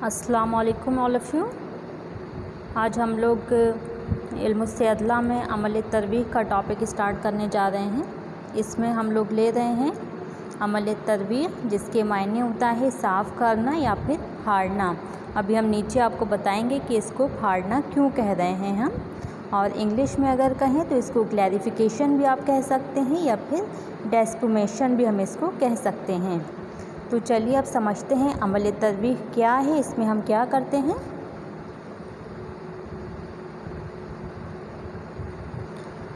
अस्सलाम वालेकुम all of you. आज हम लोग इल्म सैदला में अमल तरवीह का टॉपिक स्टार्ट करने जा रहे हैं। इसमें हम लोग ले रहे हैं अमल तरवीह, जिसके मायने होता है साफ़ करना या फिर फाड़ना। अभी हम नीचे आपको बताएंगे कि इसको फाड़ना क्यों कह रहे हैं हम, और इंग्लिश में अगर कहें तो इसको क्लैरिफिकेशन भी आप कह सकते हैं या फिर डेस्पुमेशन भी हम इसको कह सकते हैं। तो चलिए अब समझते हैं अमल तरवीह क्या है, इसमें हम क्या करते हैं।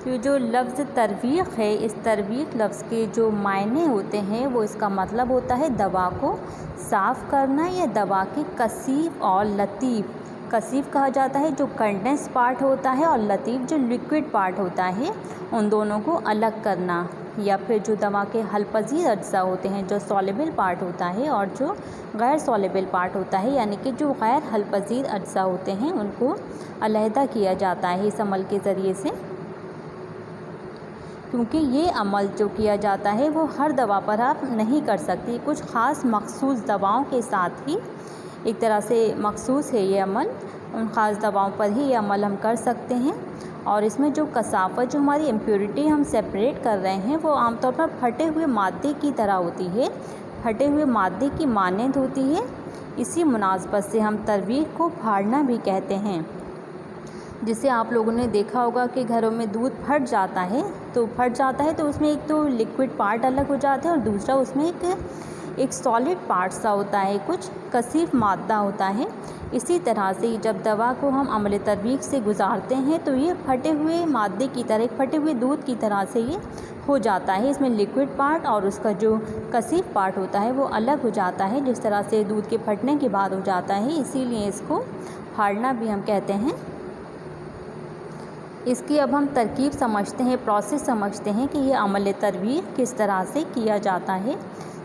तो जो लफ्ज़ तरवीह है, इस तरवीह लफ्ज़ के जो मायने होते हैं वो इसका मतलब होता है दवा को साफ़ करना या दवा के कसीफ और लतीफ़। कसीफ कहा जाता है जो कंडेंस पार्ट होता है, और लतीफ़ जो लिक्विड पार्ट होता है, उन दोनों को अलग करना। या फिर जो दवा के हलपजीर अज्जा होते हैं, जो सॉलेबल पार्ट होता है और जो गैर सॉलेबल पार्ट होता है, यानी कि जो गैर हलपजीर अज्जा होते हैं उनको अलहदा किया जाता है इस अमल के ज़रिए से। क्योंकि ये अमल जो किया जाता है वो हर दवा पर आप नहीं कर सकते, कुछ ख़ास मखसूस दवाओं के साथ ही एक तरह से मखसूस है ये अमल, उन ख़ास दवाओं पर ही ये अमल हम कर सकते हैं। और इसमें जो कसाफ़त, जो हमारी इम्प्योरिटी हम सेपरेट कर रहे हैं, वो आमतौर पर फटे हुए मादे की तरह होती है, फटे हुए मादे की मानंद होती है। इसी मुनासबत से हम तरवीह को फाड़ना भी कहते हैं। जिसे आप लोगों ने देखा होगा कि घरों में दूध फट जाता है, तो उसमें एक तो लिक्विड पार्ट अलग हो जाता है और दूसरा उसमें एक सॉलिड पार्ट सा होता है, कुछ कसीफ मादा होता है। इसी तरह से जब दवा को हम अमल तरवीह से गुजारते हैं तो ये फटे हुए मादे की तरह, फटे हुए दूध की तरह से ये हो जाता है। इसमें लिक्विड पार्ट और उसका जो कसीफ पार्ट होता है वो अलग हो जाता है, जिस तरह से दूध के फटने के बाद हो जाता है। इसीलिए इसको फाड़ना भी हम कहते हैं। इसकी अब हम तरकीब समझते हैं, प्रोसेस समझते हैं कि ये अमल तरवीह किस तरह से किया जाता है।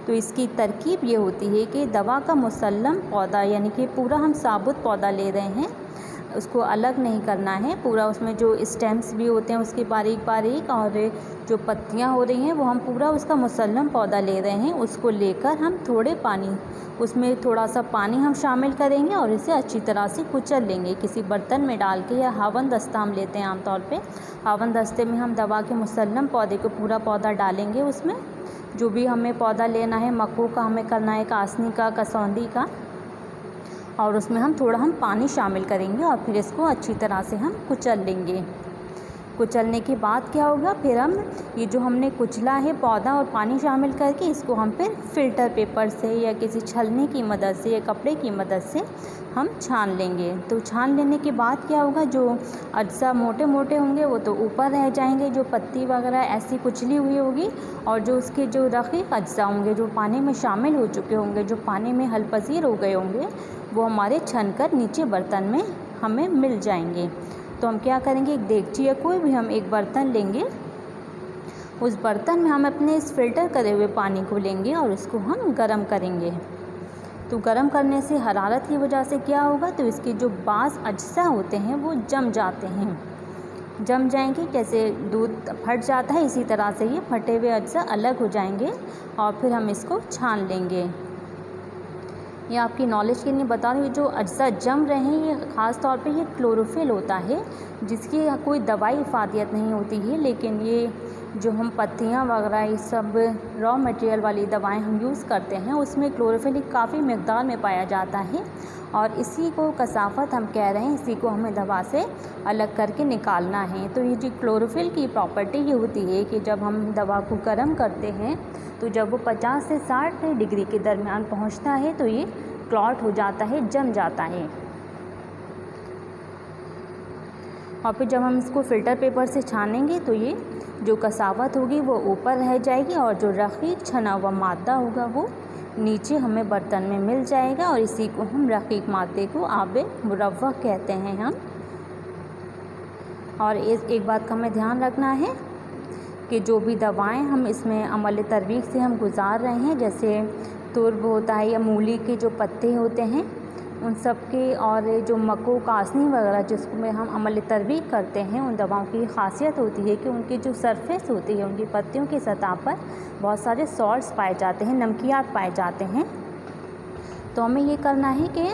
तो इसकी तरकीब ये होती है कि दवा का मुसल्लम पौधा, यानी कि पूरा हम साबुत पौधा ले रहे हैं, उसको अलग नहीं करना है। पूरा उसमें जो स्टेम्स भी होते हैं उसकी बारीक बारीक और जो पत्तियां हो रही हैं वो हम पूरा उसका मुसल्लम पौधा ले रहे हैं। उसको लेकर हम थोड़े पानी, उसमें थोड़ा सा पानी हम शामिल करेंगे और इसे अच्छी तरह से कुचल लेंगे किसी बर्तन में डाल के, या हावन दस्ता हम लेते हैं आमतौर पे। हावन दस्ते में हम दवा के मुसल्लम पौधे को, पूरा पौधा डालेंगे। उसमें जो भी हमें पौधा लेना है, मक्खू का हमें करना है, कासनी का, कसौंदी का, और उसमें हम पानी शामिल करेंगे और फिर इसको अच्छी तरह से हम कुचल लेंगे। कुचलने के बाद क्या होगा, फिर हम ये जो हमने कुचला है पौधा और पानी शामिल करके, इसको हम फिर फ़िल्टर पेपर से या किसी छलनी की मदद से या कपड़े की मदद से हम छान लेंगे। तो छान लेने के बाद क्या होगा, जो अज्जा मोटे मोटे होंगे वो तो ऊपर रह जाएंगे, जो पत्ती वगैरह ऐसी कुचली हुई होगी, और जो उसके जो रक़ीक़ अज्जा होंगे, जो पानी में शामिल हो चुके होंगे, जो पानी में हलपजीर हो गए होंगे, वो हमारे छन कर नीचे बर्तन में हमें मिल जाएंगे। तो हम क्या करेंगे, एक देगची या कोई भी हम एक बर्तन लेंगे, उस बर्तन में हम अपने इस फ़िल्टर करे हुए पानी को लेंगे और उसको हम गर्म करेंगे। तो गर्म करने से हरारत की वजह से क्या होगा, तो इसके जो बाज़ अज्जा होते हैं वो जम जाते हैं, जम जाएंगे। जैसे दूध फट जाता है इसी तरह से ये फटे हुए अज्जा अलग हो जाएंगे और फिर हम इसको छान लेंगे। ये आपकी नॉलेज के लिए बता दूँ, जो अज्जा जम रहे हैं ये ख़ास तौर पे ये क्लोरोफिल होता है, जिसकी कोई दवाई इफ़ादियत नहीं होती है, लेकिन ये जो हम पत्तियाँ वगैरह ये सब रॉ मटेरियल वाली दवाएं हम यूज़ करते हैं, उसमें क्लोरोफिल काफ़ी मिक़दार में पाया जाता है, और इसी को कसाफ़त हम कह रहे हैं, इसी को हमें दवा से अलग करके निकालना है। तो ये जो क्लोरोफिल की प्रॉपर्टी ये होती है कि जब हम दवा को गर्म करते हैं तो जब वो 50 से 60 डिग्री के दरमियान पहुंचता है तो ये क्लॉट हो जाता है, जम जाता है। और फिर जब हम इसको फ़िल्टर पेपर से छानेंगे तो ये जो कसावत होगी वो ऊपर रह जाएगी, और जो रक़ीक़ छना हुआ मादा होगा वो नीचे हमें बर्तन में मिल जाएगा, और इसी को हम रक़ीक़ मादे को आबे मुरव्वह कहते हैं हम। और एक बात का हमें ध्यान रखना है कि जो भी दवाएं हम इसमें अमल तरवीह से हम गुज़ार रहे हैं, जैसे तुर्ब होता है या मूली के जो पत्ते होते हैं, उन सब के और जो मको कासनी वगैरह जिसमें हम अमल तरवीह करते हैं, उन दवाओं की ख़ासियत होती है कि उनकी जो सरफेस होती है, उनकी पत्तियों की सतह पर बहुत सारे सॉल्ट्स पाए जाते हैं, नमकियात पाए जाते हैं। तो हमें ये करना है कि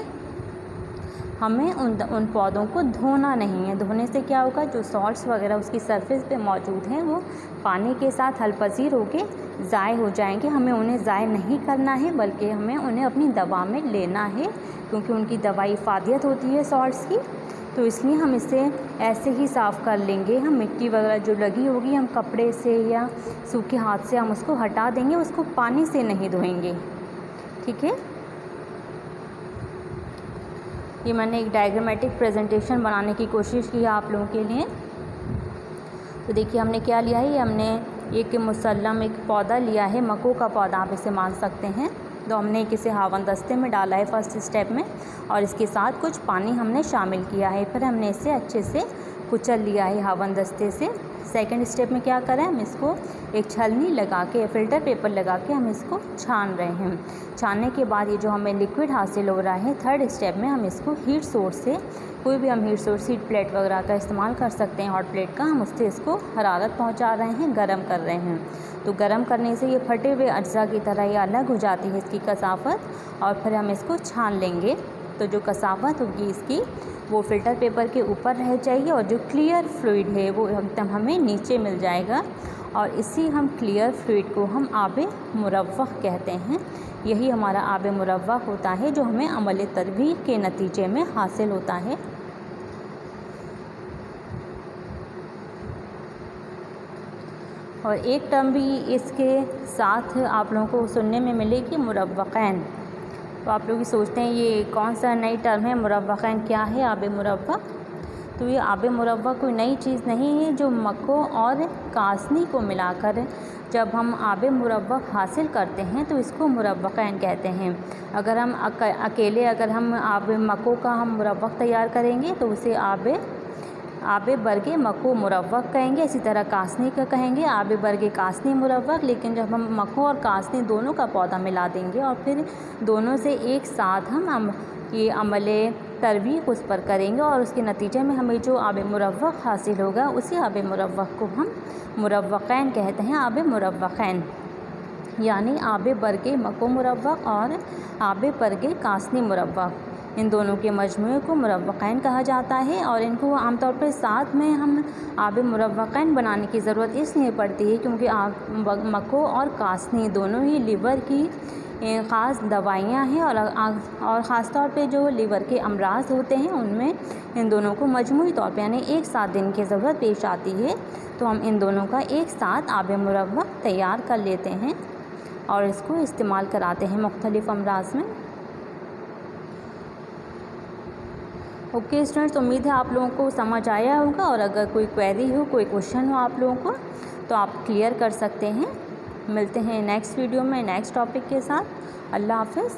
हमें उन पौधों को धोना नहीं है। धोने से क्या होगा, जो सॉल्ट्स वगैरह उसकी सरफेस पे मौजूद हैं वो पानी के साथ हलपजीर होके ज़ाय हो जाएंगे। हमें उन्हें ज़ाय नहीं करना है, बल्कि हमें उन्हें अपनी दवा में लेना है, क्योंकि उनकी दवाई इफ़ादियत होती है सॉल्ट्स की। तो इसलिए हम इसे ऐसे ही साफ़ कर लेंगे। हम मिट्टी वगैरह जो लगी होगी हम कपड़े से या सूखे हाथ से हम उसको हटा देंगे, उसको पानी से नहीं धोएंगे। ठीक है, ये मैंने एक डायग्रामेटिक प्रेजेंटेशन बनाने की कोशिश की है आप लोगों के लिए। तो देखिए हमने क्या लिया है, ये हमने एक मुसल्लम एक पौधा लिया है, मको का पौधा आप इसे मान सकते हैं। तो हमने इसे हावन दस्ते में डाला है फर्स्ट स्टेप में, और इसके साथ कुछ पानी हमने शामिल किया है। फिर हमने इसे अच्छे से कुचल लिया है हावन दस्ते से। सेकंड स्टेप में क्या करें, हम इसको एक छलनी लगा के, फ़िल्टर पेपर लगा के हम इसको छान रहे हैं। छानने के बाद ये जो हमें लिक्विड हासिल हो रहा है, थर्ड स्टेप में हम इसको हीट सोर्स से, कोई भी हम हीट सोर्स हीट प्लेट वगैरह का इस्तेमाल कर सकते हैं, हॉट प्लेट का, हम उससे इसको हरारत पहुंचा रहे हैं, गर्म कर रहे हैं। तो गर्म करने से ये फटे हुए अज्जा की तरह ये अलग हो जाती है इसकी कसाफत, और फिर हम इसको छान लेंगे। तो जो कसाफत होगी इसकी वो फ़िल्टर पेपर के ऊपर रह जाएगी, और जो क्लियर फ्लूइड है वो एकदम हमें नीचे मिल जाएगा। और इसी हम क्लियर फ्लूइड को हम आब मुरव्वह कहते हैं। यही हमारा आब मुरव्वह होता है जो हमें अमल तरवीह के नतीजे में हासिल होता है। और एक टर्म भी इसके साथ आप लोगों को सुनने में मिलेगी, मुरव्वक़ैन। तो आप लोग सोचते हैं ये कौन सा नई टर्म है, मुरव्वक़ैन क्या है आब मुरव्वह? तो ये आब मुरव्वह कोई नई चीज़ नहीं है, जो मको और कासनी को मिलाकर जब हम आब मुरव्वह हासिल करते हैं तो इसको मुरव्वक़ैन कहते हैं। अगर हम अकेले अगर हम आब मको का हम मुरव्वह तैयार करेंगे तो उसे आब बरगे मको मुरव्वह कहेंगे। इसी तरह कासनी का कहेंगे आब बरगे कासनी मुरव्वह। लेकिन जब हम मको और कासनी दोनों का पौधा मिला देंगे और फिर दोनों से एक साथ हम ये अमले तरवीह उस पर करेंगे, और उसके नतीजे में हमें जो आब मुरव्वह हासिल होगा उसी आब मुरव्वह को हम मुरव्वक़ैन कहते हैं। आब मुरव्वक़ैन यानी आब बरगे मको मुरव्वह और आब बरगे कासनी मुरव्वह, इन दोनों के मजमूए को मुरव्वक़ैन कहा जाता है। और इनको आमतौर पर साथ में हम आब मुरव्वक़ैन बनाने की ज़रूरत इसलिए पड़ती है क्योंकि मको और कासनी दोनों ही लीवर की ख़ास दवाइयाँ हैं, और ख़ास तौर पे जो लीवर के अमराज होते हैं उनमें इन दोनों को मजमूई तौर पे यानी एक साथ देने की ज़रूरत पेश आती है। तो हम इन दोनों का एक साथ आब मुरव्वह तैयार कर लेते हैं और इसको इस्तेमाल कराते हैं मुख्तलिफ़ अमराज में। ओके स्टूडेंट्स, उम्मीद है आप लोगों को समझ आया होगा, और अगर कोई क्वेरी हो, कोई क्वेश्चन हो आप लोगों को, तो आप क्लियर कर सकते हैं। मिलते हैं नेक्स्ट वीडियो में नेक्स्ट टॉपिक के साथ। अल्लाह हाफ़िज़।